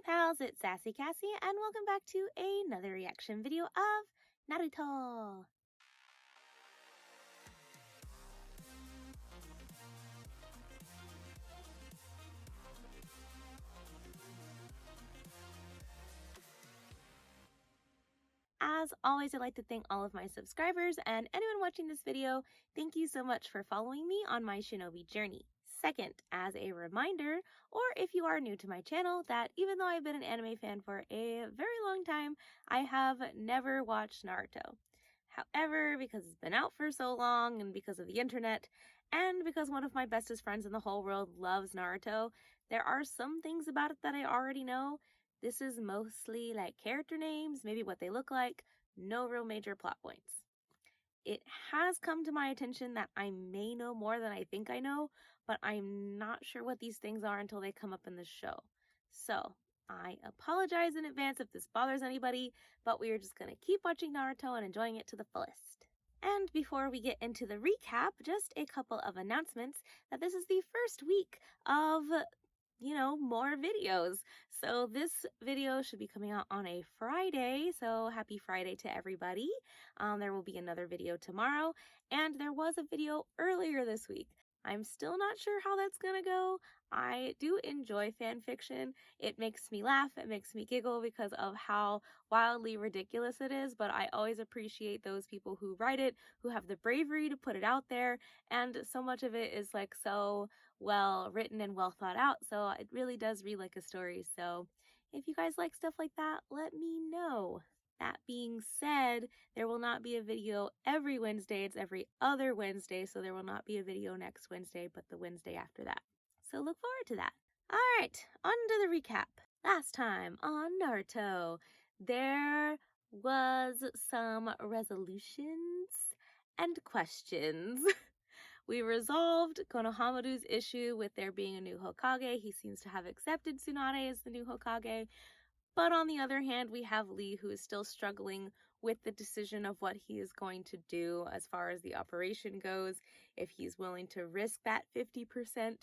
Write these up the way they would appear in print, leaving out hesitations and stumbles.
pals, it's Sassy Cassie, and welcome back to another reaction video of Naruto. As always, I'd like to thank all of my subscribers and anyone watching this video. Thank you so much for following me on my shinobi journey. Second, as a reminder, or if you are new to my channel, that even though I've been an anime fan for a very long time, I have never watched Naruto. However, because it's been out for so long and because of the internet, and because one of my bestest friends in the whole world loves Naruto, there are some things about it that I already know. This is mostly like character names, maybe what they look like, no real major plot points. It has come to my attention that I may know more than I think I know, but I'm not sure what these things are until they come up in the show. So, I apologize in advance if this bothers anybody, but we are just going to keep watching Naruto and enjoying it to the fullest. And before we get into the recap, just a couple of announcements that this is the first week of more videos. So this video should be coming out on a Friday, so happy Friday to everybody. There will be another video tomorrow, and there was a video earlier this week. I'm still not sure how that's gonna go. I do enjoy fan fiction. It makes me laugh, it makes me giggle because of how wildly ridiculous it is, but I always appreciate those people who write it, who have the bravery to put it out there, and so much of it is like so well written and well thought out, so it really does read like a story. So if you guys like stuff like that, let me know. That being said, there will not be a video every Wednesday. It's every other Wednesday, so there will not be a video next Wednesday, but the Wednesday after that. So look forward to that. Alright, on to the recap. Last time on Naruto, there was some resolutions and questions. We resolved Konohamaru's issue with there being a new Hokage. He seems to have accepted Tsunade as the new Hokage. But on the other hand, we have Lee, who is still struggling with the decision of what he is going to do as far as the operation goes. If he's willing to risk that 50%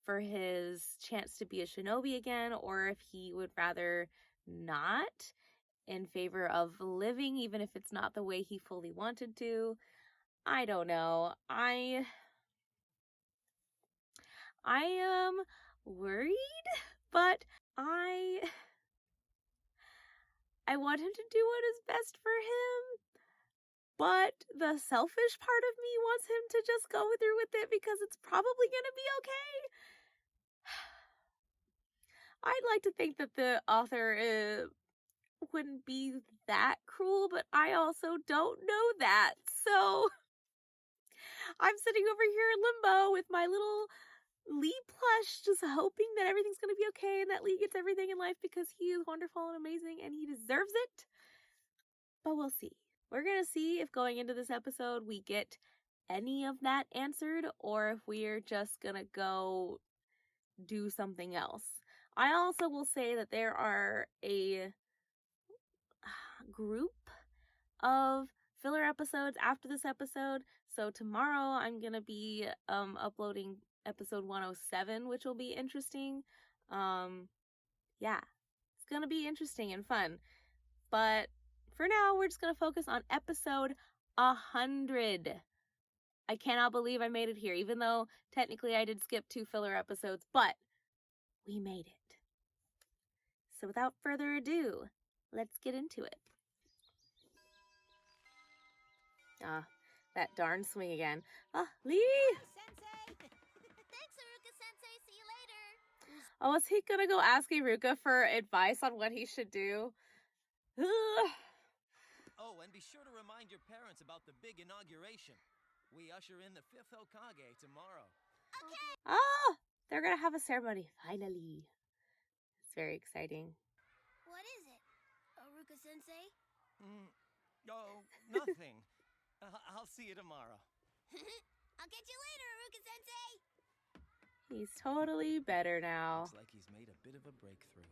for his chance to be a shinobi again, or if he would rather not, in favor of living, even if it's not the way he fully wanted to. I don't know. I am worried, but I want him to do what is best for him, but the selfish part of me wants him to just go through with it because it's probably gonna be okay. I'd like to think that the author wouldn't be that cruel, but I also don't know that. So I'm sitting over here in limbo with my little Lee plush, just hoping that everything's going to be okay and that Lee gets everything in life because he is wonderful and amazing and he deserves it. But we'll see. We're going to see if going into this episode we get any of that answered or if we're just going to go do something else. I also will say that there are a group of filler episodes after this episode. So tomorrow I'm going to be uploading episode 107, which will be interesting. Yeah, it's going to be interesting and fun. But for now, we're just going to focus on episode 100. I cannot believe I made it here, even though technically I did skip 2 filler episodes, but we made it. So without further ado, let's get into it. That darn swing again. Lee! Thanks, Iruka-sensei. See you later. Oh, is he gonna go ask Iruka for advice on what he should do? Oh, and be sure to remind your parents about the big inauguration. We usher in the 5th Hokage tomorrow. Okay. They're gonna have a ceremony, finally. It's very exciting. What is it, Iruka-sensei? Oh, nothing. I'll see you tomorrow. I'll catch you later, Iruka-sensei. He's totally better now. Looks like he's made a bit of a breakthrough.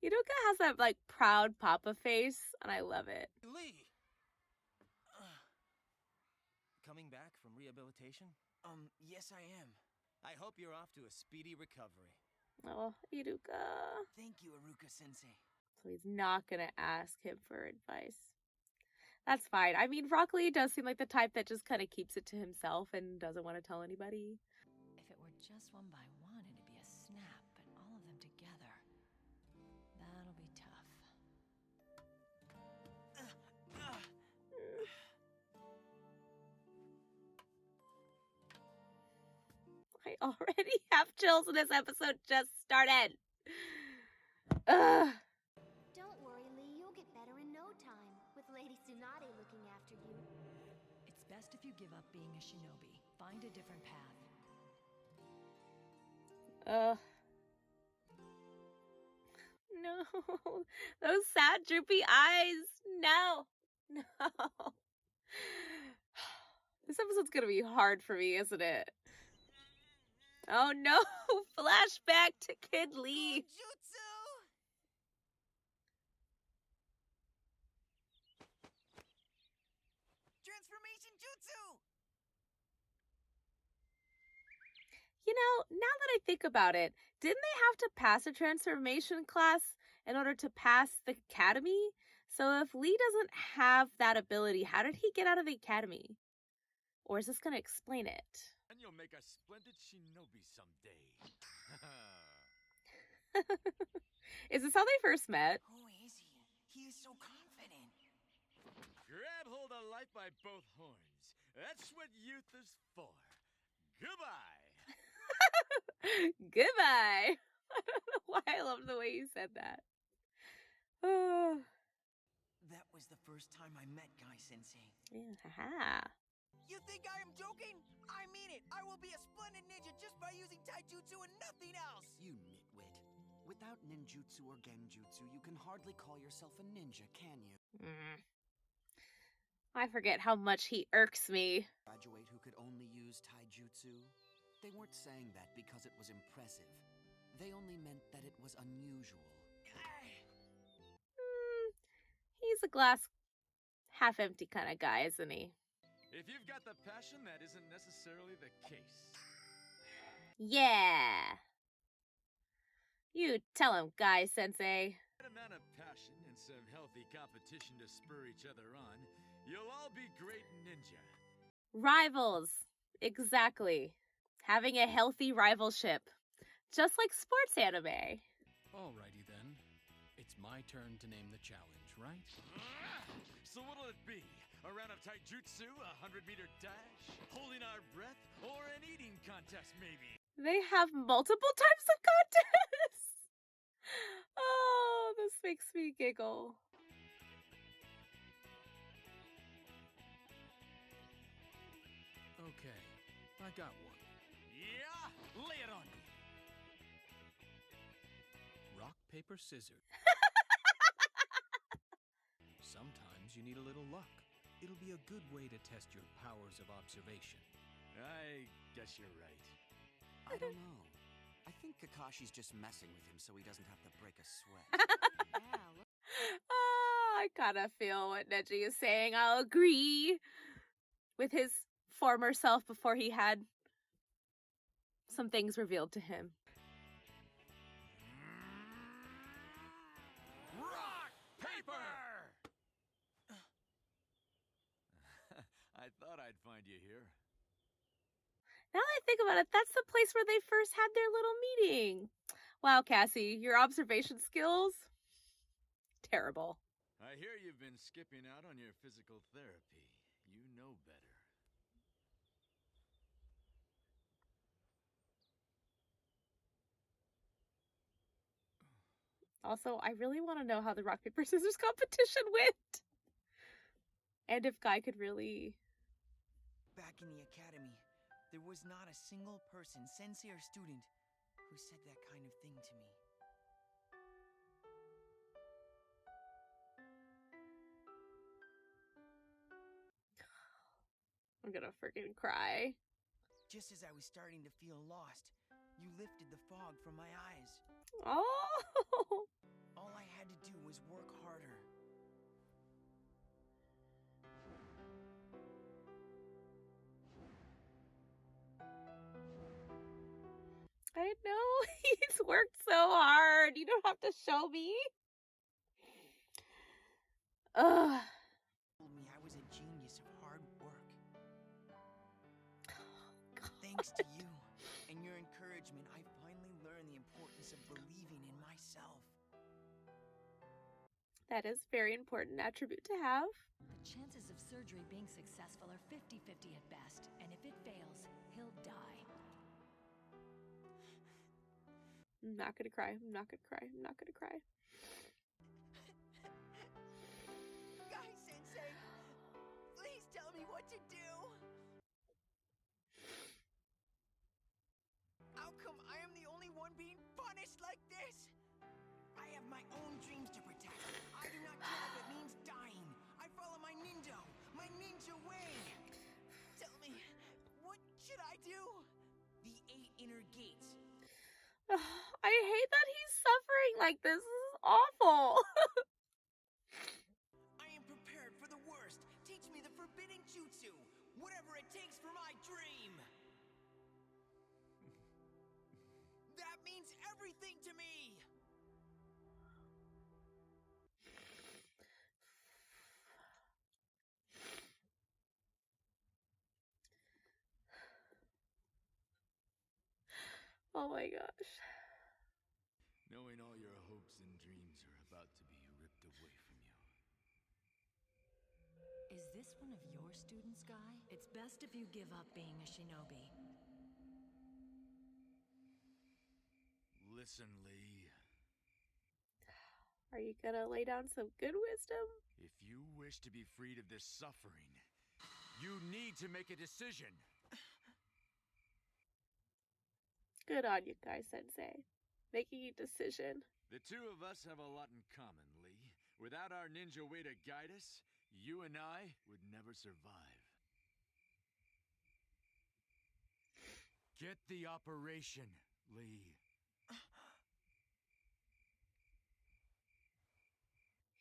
Iruka has that, like, proud papa face, and I love it. Lee! Coming back from rehabilitation? Yes, I am. I hope you're off to a speedy recovery. Oh, Iruka. Thank you, Aruka-sensei. So he's not gonna ask him for advice. That's fine. I mean, Rock Lee does seem like the type that just kind of keeps it to himself and doesn't want to tell anybody. If it were just one by one, it'd be a snap, but all of them together, that'll be tough. I already have chills when this episode just started. Ugh. Don't worry, Lee. You'll get better in no time. With Lady Tsunade looking after you. It's best if you give up being a shinobi. Find a different path. No. Those sad, droopy eyes. No. No. This episode's gonna be hard for me, isn't it? Oh no! Flashback to Kid Lee. Jutsu! Transformation jutsu! You know, now that I think about it, didn't they have to pass a transformation class in order to pass the academy? So if Lee doesn't have that ability, how did he get out of the academy? Or is this gonna explain it? And you'll make a splendid shinobi someday. Is this how they first met? Who is he? He is so confident. Grab hold of life by both horns. That's what youth is for. Goodbye. Goodbye. I don't know why I love the way you said that. That was the first time I met Guy-sensei. Yeah, haha. You think I am joking? I mean it! I will be a splendid ninja just by using taijutsu and nothing else! You nitwit. Without ninjutsu or genjutsu, you can hardly call yourself a ninja, can you? I forget how much he irks me. Graduate who could only use taijutsu? They weren't saying that because it was impressive. They only meant that it was unusual. He's a glass half empty kind of guy, isn't he? If you've got the passion, that isn't necessarily the case. Yeah. You tell him, Guy-sensei. That amount of passion and some healthy competition to spur each other on, you'll all be great ninja. Rivals. Exactly. Having a healthy rivalship. Just like sports anime. Alrighty then. It's my turn to name the challenge, right? So what'll it be? A round of taijutsu, a 100-meter dash, holding our breath, or an eating contest maybe? They have multiple types of contests. Oh, this makes me giggle. Okay, I got one. Yeah, lay it on me. Rock, paper, scissors. Sometimes you need a little luck. It'll be a good way to test your powers of observation. I guess you're right. I don't know. I think Kakashi's just messing with him so he doesn't have to break a sweat. I kind of feel what Neji is saying. I'll agree with his former self before he had some things revealed to him. Rock, paper! I thought I'd find you here. Now that I think about it, that's the place where they first had their little meeting. Wow, Kassie, your observation skills? Terrible. I hear you've been skipping out on your physical therapy. You know better. Also, I really want to know how the rock, paper, scissors competition went. And if Guy could really... Back in the academy, there was not a single person, sensei or student, who said that kind of thing to me. I'm gonna freaking cry. Just as I was starting to feel lost, you lifted the fog from my eyes. Oh! All I had to do was work harder. I know. He's worked so hard. You don't have to show me. Ugh. Told me I was a genius of hard work. Thanks to you and your encouragement, I finally learned the importance of believing in myself. That is a very important attribute to have. The chances of surgery being successful are 50-50 at best, and if it fails, he'll die. I'm not gonna cry. I'm not gonna cry. I'm not gonna cry. Guy Sensei, please tell me what to do. How come I am the only one being punished like this? I have my own dreams to protect. I do not care if it means dying. I follow my ninja way. Tell me, what should I do? The 8 inner gates. I hate that he's suffering like this. This is awful. I am prepared for the worst. Teach me the forbidden jutsu. Whatever it takes for my dream. That means everything to me. Oh my gosh. Knowing all your hopes and dreams are about to be ripped away from you. Is this one of your students, Guy? It's best if you give up being a shinobi. Listen, Lee. Are you gonna lay down some good wisdom? If you wish to be freed of this suffering, you need to make a decision. Good on you, Guy Sensei. Making a decision. The two of us have a lot in common, Lee. Without our ninja way to guide us, you and I would never survive. Get the operation, Lee.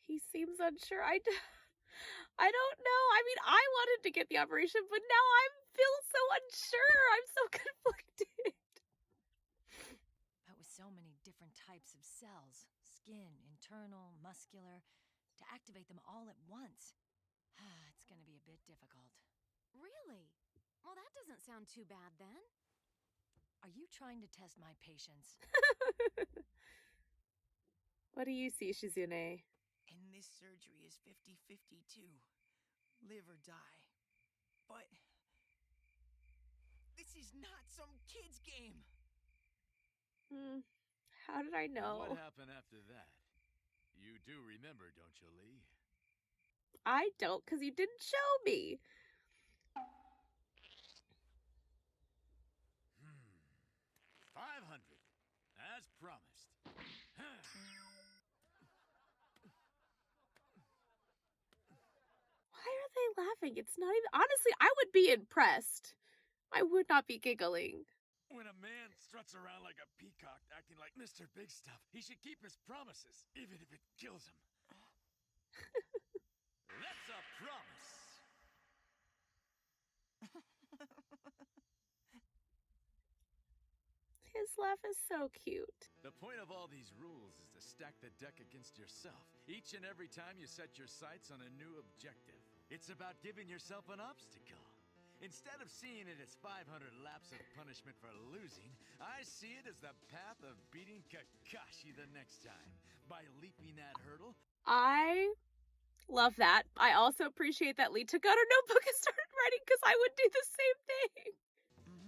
He seems unsure. I don't know. I mean, I wanted to get the operation, but now I feel so unsure. I'm so conflicted. But with so many different types of cells, skin, internal, muscular, to activate them all at once, it's gonna be a bit difficult. Really? Well, that doesn't sound too bad then. Are you trying to test my patience? What do you see, Shizune? And this surgery is 50-50 too. Live or die. But this is not some kid's game. How did I know? What happened after that? You do remember, don't you, Lee? I don't, because you didn't show me. 500, as promised. Why are they laughing? It's not even... Honestly, I would be impressed. I would not be giggling. When a man struts around like a peacock acting like Mr. Big Stuff, he should keep his promises, even if it kills him. That's a promise. His laugh is so cute. The point of all these rules is to stack the deck against yourself, each and every time you set your sights on a new objective. It's about giving yourself an obstacle. Instead of seeing it as 500 laps of punishment for losing, I see it as the path of beating Kakashi the next time. By leaping that hurdle, I love that. I also appreciate that Lee took out her notebook and started writing, because I would do the same thing.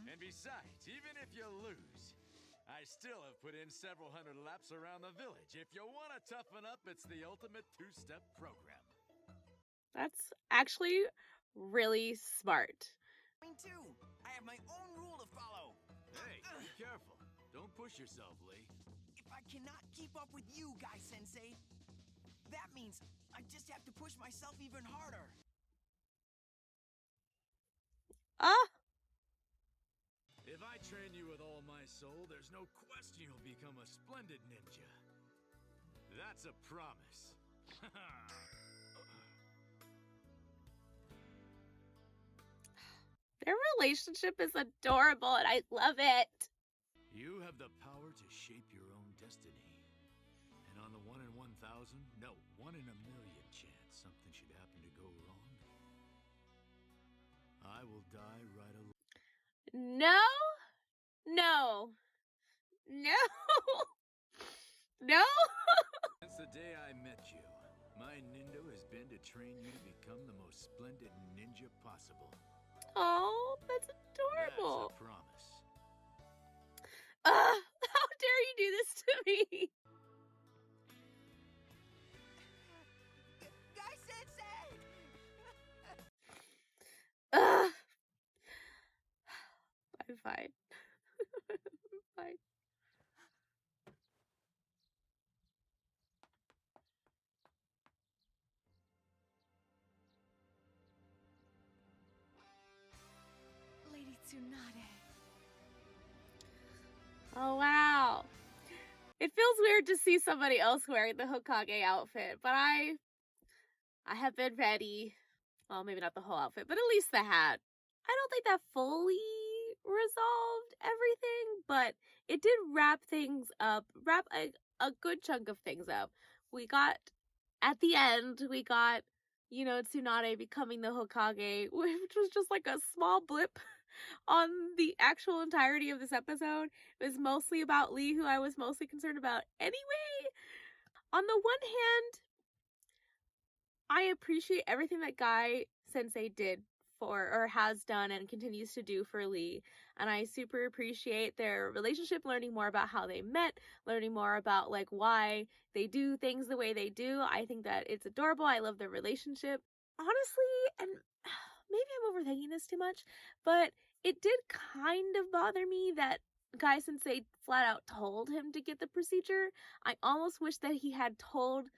And besides, even if you lose, I still have put in several hundred laps around the village. If you want to toughen up, it's the ultimate 2-step program. That's actually really smart. Me too. I have my own rule to follow. Hey, be careful. Don't push yourself, Lee. If I cannot keep up with you, Guy Sensei, that means I just have to push myself even harder. If I train you with all my soul, there's no question you'll become a splendid ninja. That's a promise. Their relationship is adorable and I love it. You have the power to shape your own destiny. And on the 1 in 1,000, no, 1 in a million chance something should happen to go wrong, I will die right along. No, no, no, no. Since the day I met you, my Nindo has been to train you to become the most splendid ninja possible. Oh, that's adorable. That's a promise. How dare you do this to me? Guy Sensei! I'm fine. Fine. Lady Tsunade. Oh, wow. It feels weird to see somebody else wearing the Hokage outfit, but I have been ready. Well, maybe not the whole outfit, but at least the hat. I don't think that fully resolved everything, but it did wrap things up, wrap a good chunk of things up. We got, at the end, Tsunade becoming the Hokage, which was just like a small blip on the actual entirety of this episode. It was mostly about Lee, who I was mostly concerned about anyway. On the one hand, I appreciate everything that Guy Sensei did or has done and continues to do for Lee. And I super appreciate their relationship, learning more about how they met, learning more about like why they do things the way they do. I think that it's adorable. I love their relationship. Honestly, and maybe I'm overthinking this too much, but it did kind of bother me that Guy Sensei flat out told him to get the procedure. I almost wish that he had told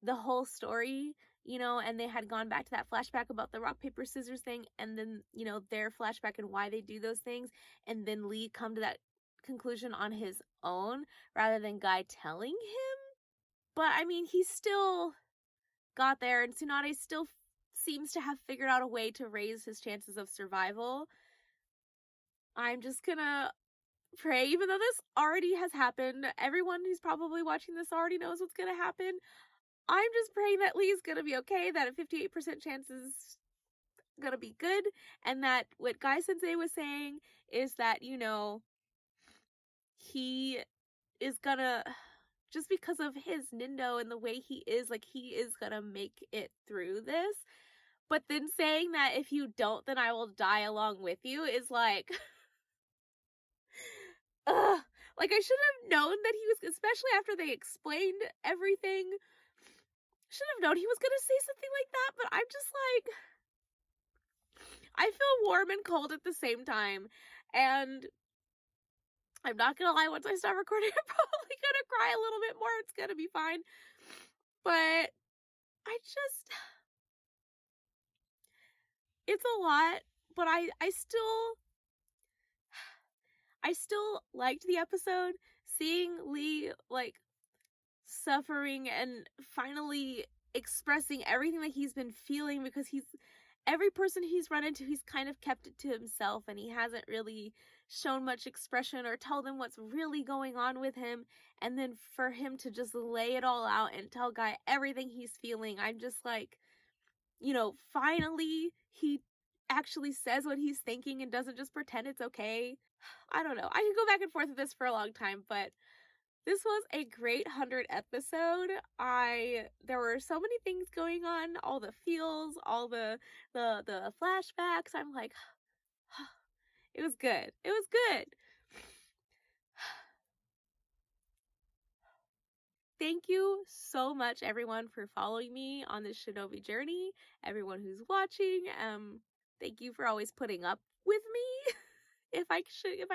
the whole story, and they had gone back to that flashback about the rock, paper, scissors thing, and then, their flashback and why they do those things, and then Lee come to that conclusion on his own, rather than Guy telling him. But, I mean, he still got there, and Tsunade still seems to have figured out a way to raise his chances of survival. I'm just gonna pray, even though this already has happened, everyone who's probably watching this already knows what's gonna happen. I'm just praying that Lee's gonna be okay, that a 58% chance is gonna be good, and that what Guy Sensei was saying is that, he is gonna, just because of his Nindo and the way he is, like, he is gonna make it through this. But then saying that if you don't, then I will die along with you is like, ugh. Like, I should have known that he was, especially after they explained everything, should have known he was gonna say something like that, but I'm just like, I feel warm and cold at the same time, and I'm not gonna lie, once I stop recording, I'm probably gonna cry a little bit more. It's gonna be fine, but it's a lot, but I still liked the episode. Seeing Lee, like, suffering and finally expressing everything that he's been feeling, because every person he's run into, he's kind of kept it to himself, and he hasn't really shown much expression or tell them what's really going on with him. And then for him to just lay it all out and tell Guy everything he's feeling, I'm just like, finally he actually says what he's thinking and doesn't just pretend it's okay. I don't know. I could go back and forth with this for a long time, but this was a great 100 episode. There were so many things going on, all the feels, all the flashbacks. I'm like, it was good. It was good. Thank you so much, everyone, for following me on this Shinobi journey. Everyone who's watching, thank you for always putting up with me. if I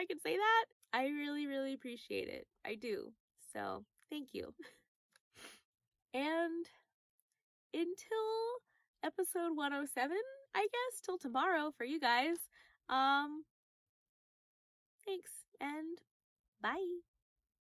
can say that, I really, really appreciate it. I do. So thank you. And until episode 107, I guess, till tomorrow for you guys. Thanks and bye.